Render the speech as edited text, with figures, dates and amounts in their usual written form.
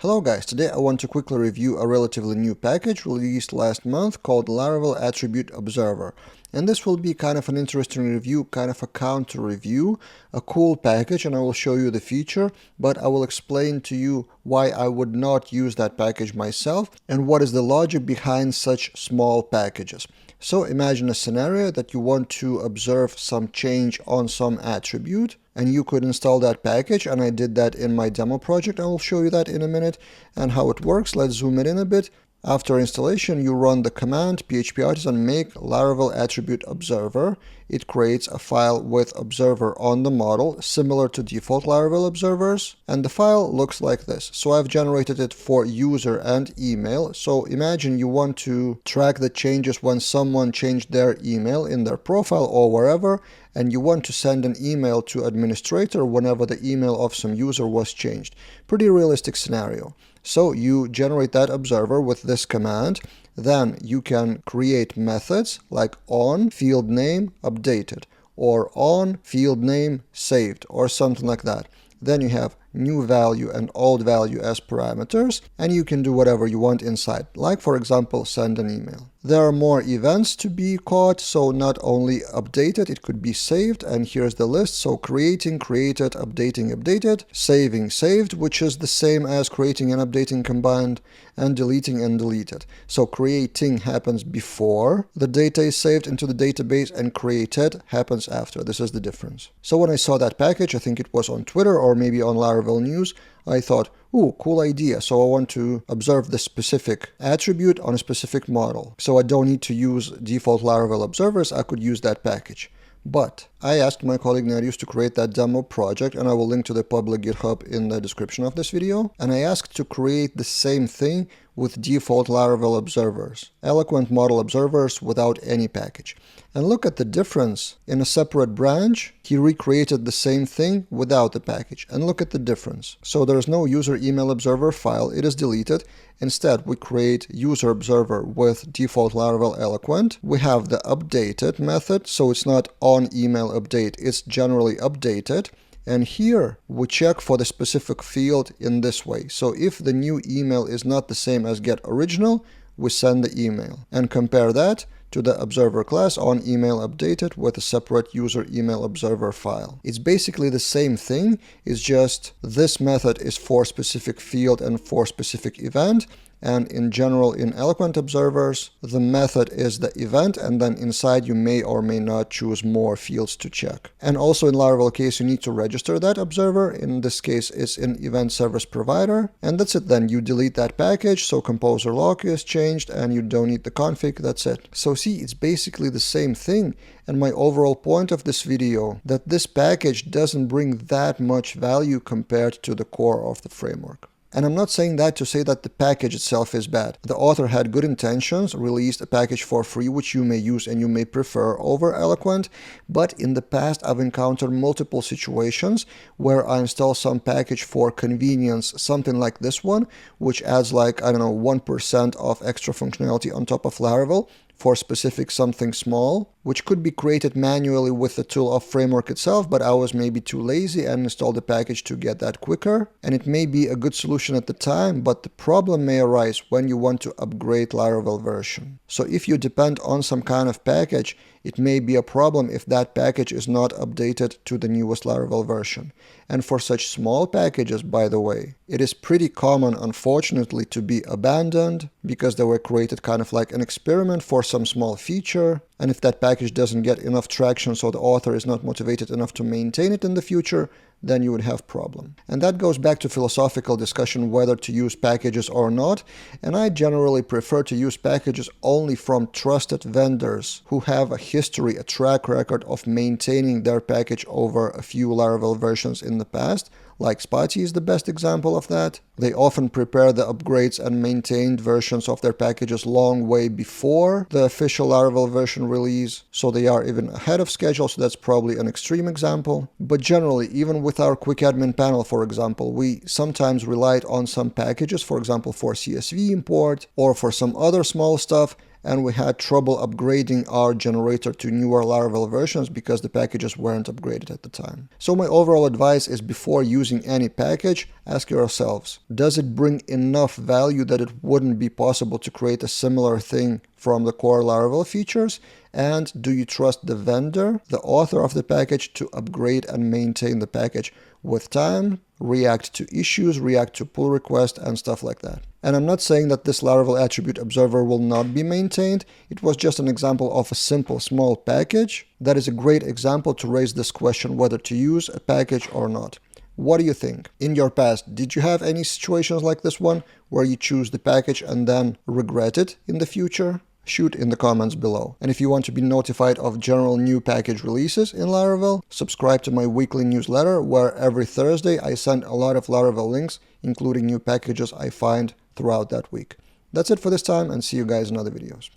Hello guys, today I want to quickly review a relatively new package released last month called Laravel Attribute Observer. And this will be kind of an interesting review, kind of a counter review, a cool package, and I will show you the feature, but I will explain to you why I would not use that package myself and what is the logic behind such small packages. So imagine a scenario that you want to observe some change on some attribute, and you could install that package, and I did that in my demo project. I will show you that in a minute and how it works. Let's zoom it in a bit. After installation, you run the command phpartisan make Laravel attribute observer. It creates a file with observer on the model, similar to default Laravel observers, and the file looks like this. So I've generated it for user and email. So imagine you want to track the changes when someone changed their email in their profile or wherever, and you want to send an email to administrator whenever the email of some user was changed. Pretty realistic scenario. So you generate that observer with this command. Then you can create methods like on field name updated or on field name saved or something like that. Then you have new value and old value as parameters, and you can do whatever you want inside, like for example send an email. There are more events to be caught, so not only updated, it could be saved, and here's the list. So creating, created, updating, updated, saving, saved, which is the same as creating and updating combined, and deleting and deleted. So creating happens before the data is saved into the database, and created happens after. This is the difference. So when I saw that package, I think it was on Twitter or maybe on Laravel News, I thought, ooh, cool idea. So I want to observe the specific attribute on a specific model. So I don't need to use default Laravel observers. I could use that package. But I asked my colleague Nerius to create that demo project, and I will link to the public GitHub in the description of this video. And I asked to create the same thing with default Laravel observers, Eloquent model observers without any package. And look at the difference. In a separate branch, he recreated the same thing without the package. And look at the difference. So there is no user email observer file. It is deleted. Instead, we create user observer with default Laravel Eloquent. We have the updated method. So it's not on email update. It's generally updated. And here we check for the specific field in this way. So if the new email is not the same as get original, we send the email and compare that to the observer class on email updated with a separate user email observer file. It's basically the same thing. It's just this method is for specific field and for specific event. And in general, in Eloquent observers, the method is the event, and then inside you may or may not choose more fields to check. And also in Laravel case, you need to register that observer. In this case, it's in event service provider. And that's it then. You delete that package, so composer lock is changed, and you don't need the config. That's it. So see, it's basically the same thing. And my overall point of this video, that this package doesn't bring that much value compared to the core of the framework. And I'm not saying that to say that the package itself is bad. The author had good intentions, released a package for free, which you may use and you may prefer over Eloquent. But in the past, I've encountered multiple situations where I install some package for convenience, something like this one, which adds like, I don't know, 1% of extra functionality on top of Laravel for specific something small, which could be created manually with the tool of framework itself, but I was maybe too lazy and installed the package to get that quicker. And it may be a good solution at the time, but the problem may arise when you want to upgrade Laravel version. So if you depend on some kind of package, it may be a problem if that package is not updated to the newest Laravel version. And for such small packages, by the way, it is pretty common, unfortunately, to be abandoned because they were created kind of like an experiment for some small feature. And if that package doesn't get enough traction, so the author is not motivated enough to maintain it in the future, then you would have problem. And that goes back to philosophical discussion whether to use packages or not. And I generally prefer to use packages only from trusted vendors who have a history, a track record of maintaining their package over a few Laravel versions in the past. Like Spatie is the best example of that. They often prepare the upgrades and maintained versions of their packages long way before the official Laravel version release, so they are even ahead of schedule, so that's probably an extreme example. But generally, even with our quick admin panel, for example, we sometimes relied on some packages, for example, for CSV import or for some other small stuff, and we had trouble upgrading our generator to newer Laravel versions because the packages weren't upgraded at the time. So my overall advice is, before using any package, ask yourselves, does it bring enough value that it wouldn't be possible to create a similar thing from the core Laravel features? And do you trust the vendor, the author of the package, to upgrade and maintain the package with time, react to issues, react to pull requests, and stuff like that? And I'm not saying that this Laravel Attribute Observer will not be maintained. It was just an example of a simple small package that is a great example to raise this question whether to use a package or not. What do you think? In your past, did you have any situations like this one where you choose the package and then regret it in the future? Shoot in the comments below. And if you want to be notified of general new package releases in Laravel, subscribe to my weekly newsletter, where every Thursday I send a lot of Laravel links, including new packages I find throughout that week. That's it for this time, and see you guys in other videos.